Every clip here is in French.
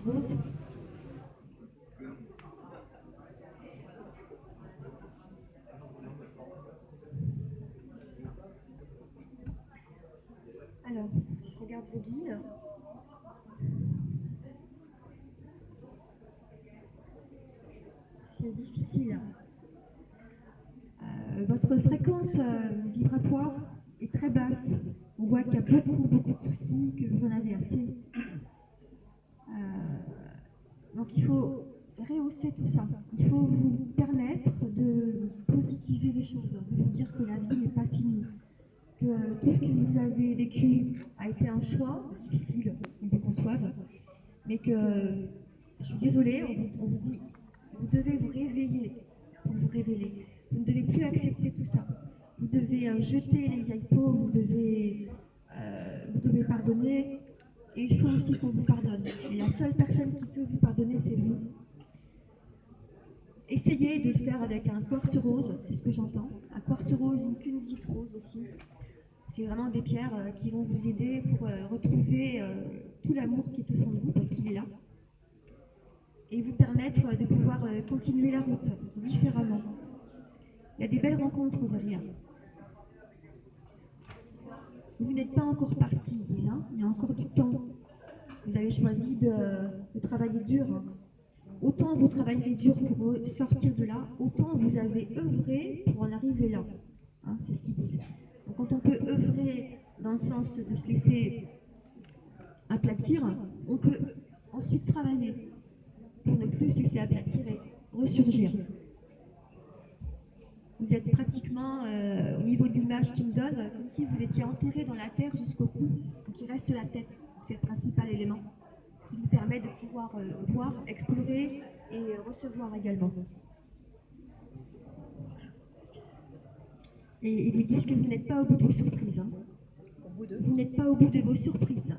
Rose. Alors, je regarde vos guides. C'est difficile. Votre fréquence vibratoire est très basse. On voit qu'il y a beaucoup de soucis, que vous en avez assez. Donc il faut rehausser tout ça. Il faut vous permettre de positiver les choses, de vous dire que la vie n'est pas finie, que tout ce que vous avez vécu a été un choix difficile, ils le conçoivent, mais que, je suis désolée, on vous dit, vous devez vous réveiller pour vous révéler. Vous ne devez plus accepter tout ça. Vous devez jeter les vieilles peaux, vous devez pardonner, et il faut aussi qu'on vous pardonne. Et la seule personne qui peut vous pardonner, c'est vous. Essayez de le faire avec un quartz rose, c'est ce que j'entends. Un quartz rose, une kunzite rose aussi. C'est vraiment des pierres qui vont vous aider pour retrouver tout l'amour qui est au fond de vous, parce qu'il est là. Et vous permettre de pouvoir continuer la route différemment. Il y a des belles rencontres derrière. Vous n'êtes pas encore parti, ils disent, hein. Il y a encore du temps. Vous avez choisi de travailler dur. Autant vous travaillerez dur pour sortir de là, autant vous avez œuvré pour en arriver là. Hein, c'est ce qu'ils disent. Donc quand on peut œuvrer dans le sens de se laisser aplatir, on peut ensuite travailler pour ne plus se laisser aplatir et ressurgir. Vous êtes pratiquement au niveau de l'image qu'ils me donnent, comme si vous étiez enterré dans la terre jusqu'au cou. Donc il reste la tête, c'est le principal élément qui vous permet de pouvoir voir, explorer et recevoir également. Et ils vous disent que vous n'êtes pas au bout de vos surprises. Hein. Vous n'êtes pas au bout de vos surprises,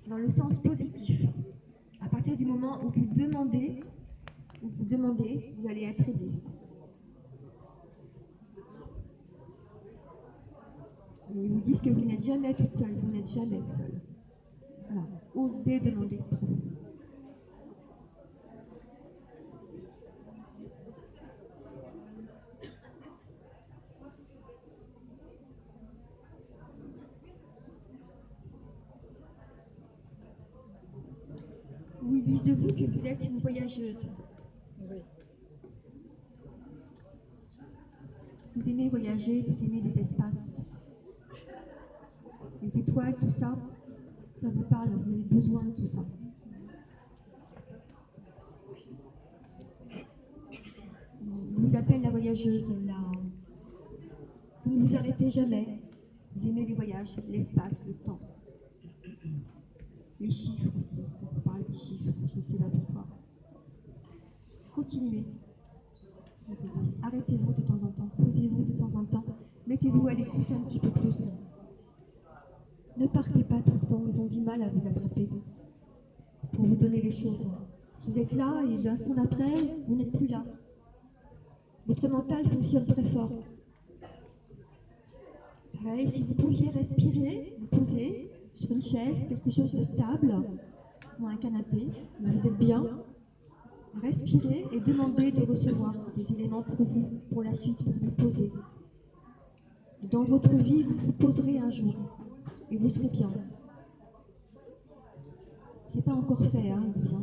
dans le sens positif. À partir du moment où vous demandez, vous allez être aidé. Ils vous disent que vous n'êtes jamais toute seule, vous n'êtes jamais seule. Voilà. Osez demander. Ils disent de vous que vous êtes une voyageuse. Oui. Vous aimez voyager, vous aimez les espaces. Les étoiles, tout ça, ça vous parle, vous avez besoin de tout ça. Ils vous appellent la voyageuse, vous ne vous arrêtez jamais. Vous aimez les voyages, l'espace, le temps. Les chiffres aussi, on vous parle des chiffres, je ne sais pas pourquoi. Continuez. Je vous dis, arrêtez-vous de temps en temps, posez-vous de temps en temps, mettez-vous à l'écoute un petit peu plus. Ne partez pas tout le temps, ils ont du mal à vous attraper pour vous donner les choses. Vous êtes là et l'instant d'après, vous n'êtes plus là. Votre mental fonctionne très fort. Pareil, si vous pouviez respirer, vous poser sur une chaise, quelque chose de stable, ou un canapé, vous êtes bien, respirez et demandez de recevoir des éléments pour vous, pour la suite, pour vous poser. Dans votre vie, vous vous poserez un jour. Et vous serez bien. C'est pas encore fait, hein, ils disent. Hein.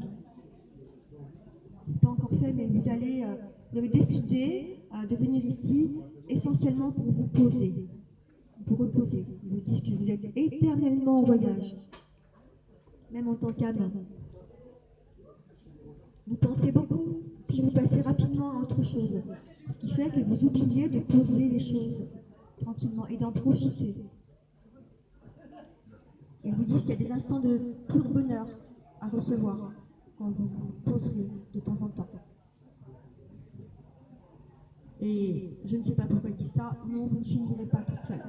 C'est pas encore fait, mais vous avez décidé de venir ici essentiellement pour vous poser, pour reposer. Ils vous disent que vous êtes éternellement en voyage, même en tant qu'âme. Vous pensez beaucoup, puis vous passez rapidement à autre chose, ce qui fait que vous oubliez de poser les choses tranquillement et d'en profiter. Ils vous disent qu'il y a des instants de pur bonheur à recevoir quand vous vous poserez de temps en temps. Et je ne sais pas pourquoi ils disent ça, non, vous ne finirez pas toute seule.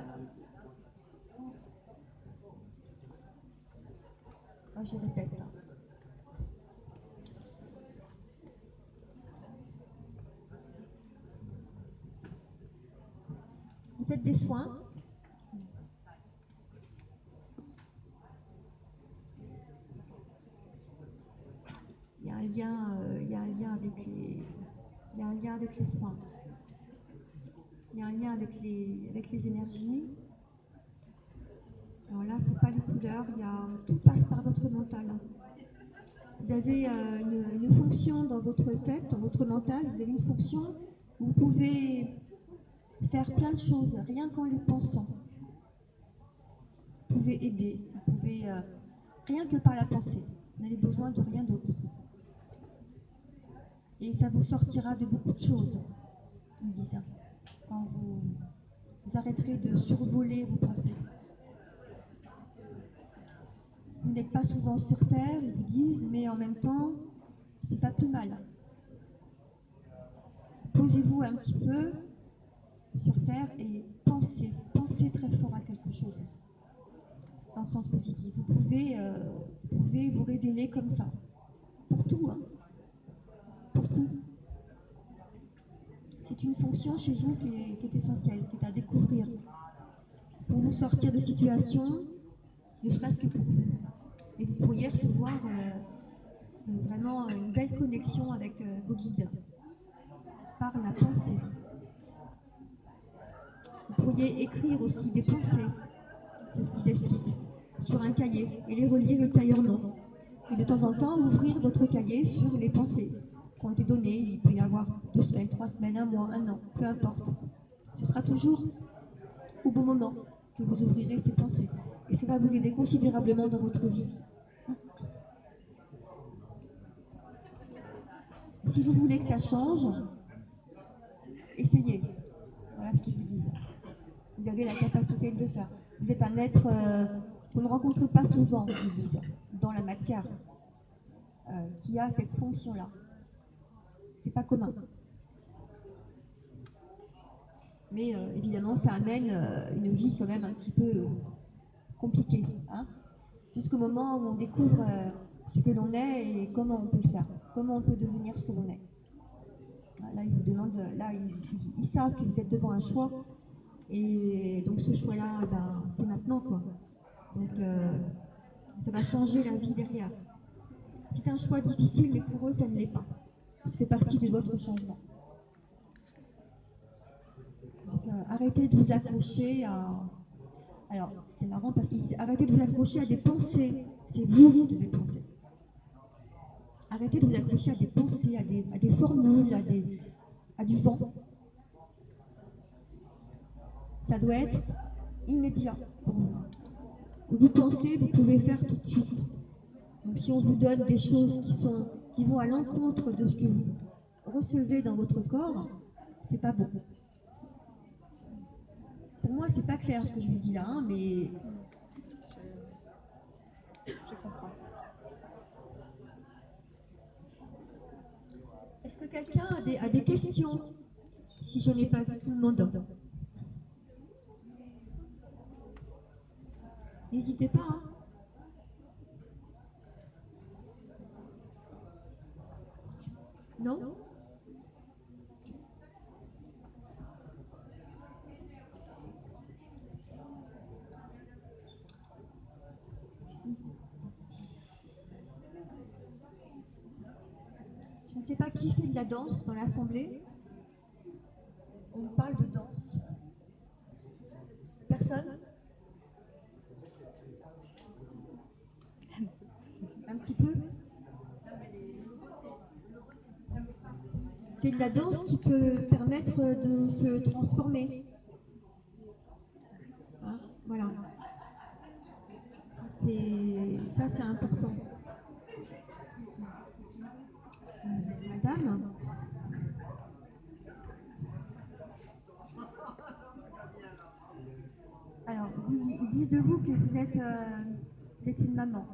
Ah, je répète. Vous faites des soins. il y a un lien avec les soins. Il y a un lien avec les énergies. Alors là, c'est pas les couleurs, tout passe par votre mental. Vous avez une fonction dans votre tête, dans votre mental, vous avez une fonction où vous pouvez faire plein de choses, rien qu'en les pensant. Vous pouvez aider, vous pouvez, rien que par la pensée. Vous n'avez besoin de rien d'autre. Et ça vous sortira de beaucoup de choses, ils me disent, quand vous arrêterez de survoler vos pensées. Vous n'êtes pas souvent sur Terre, ils vous disent, mais en même temps, c'est pas plus mal. Posez-vous un petit peu sur Terre et pensez très fort à quelque chose, dans le sens positif. Vous pouvez vous révéler comme ça, pour tout, hein. Pour tout. C'est une fonction chez vous qui est essentielle, qui est à découvrir, pour vous sortir de situations, ne serait-ce que pour vous. Et vous pourriez recevoir vraiment une belle connexion avec vos guides, par la pensée. Vous pourriez écrire aussi des pensées, c'est ce qu'ils expliquent, sur un cahier, et les relire le cahier en nom. Et de temps en temps, ouvrir votre cahier sur les pensées qui ont été données. Il peut y avoir 2 semaines, 3 semaines, 1 mois, 1 an, peu importe. Ce sera toujours au bon moment que vous ouvrirez ces pensées. Et ça va vous aider considérablement dans votre vie. Si vous voulez que ça change, essayez. Voilà ce qu'ils vous disent. Vous avez la capacité de le faire. Vous êtes un être qu'on ne rencontre pas souvent, ils disent, dans la matière, qui a cette fonction-là. C'est pas commun. Mais évidemment, ça amène une vie quand même un petit peu compliquée, hein, jusqu'au moment où on découvre ce que l'on est et comment on peut le faire, comment on peut devenir ce que l'on est. Là, ils vous demandent, là, ils savent que vous êtes devant un choix, et donc ce choix-là, ben, c'est maintenant, quoi. Donc, ça va changer la vie derrière. C'est un choix difficile, mais pour eux, ça ne l'est pas. Ça fait partie de votre changement. Donc, arrêtez de vous accrocher à... Alors, c'est marrant parce qu'ils disent, arrêtez de vous accrocher à des pensées. C'est vous qui devez penser. Arrêtez de vous accrocher à des pensées, à des formules, à du vent. Ça doit être immédiat pour vous. Vous pensez, vous pouvez faire tout de suite. Donc, si on vous donne des choses qui vont à l'encontre de ce que vous recevez dans votre corps, c'est pas bon. Pour moi, c'est pas clair ce que je vous dis là, hein, mais... Je comprends. Est-ce que quelqu'un a des questions? Si je n'ai pas vu tout le monde. N'hésitez pas, hein. Non? Je ne sais pas qui fait de la danse dans l'assemblée. On parle de danse. Personne? Un petit peu? C'est de la danse qui peut permettre de se transformer. Hein, voilà. Ça, c'est important. Madame? Alors, ils disent de vous que vous êtes une maman.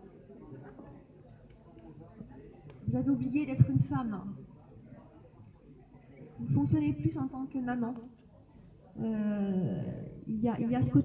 Vous avez oublié d'être une femme. Vous fonctionnez plus en tant que maman. Il y a ce côté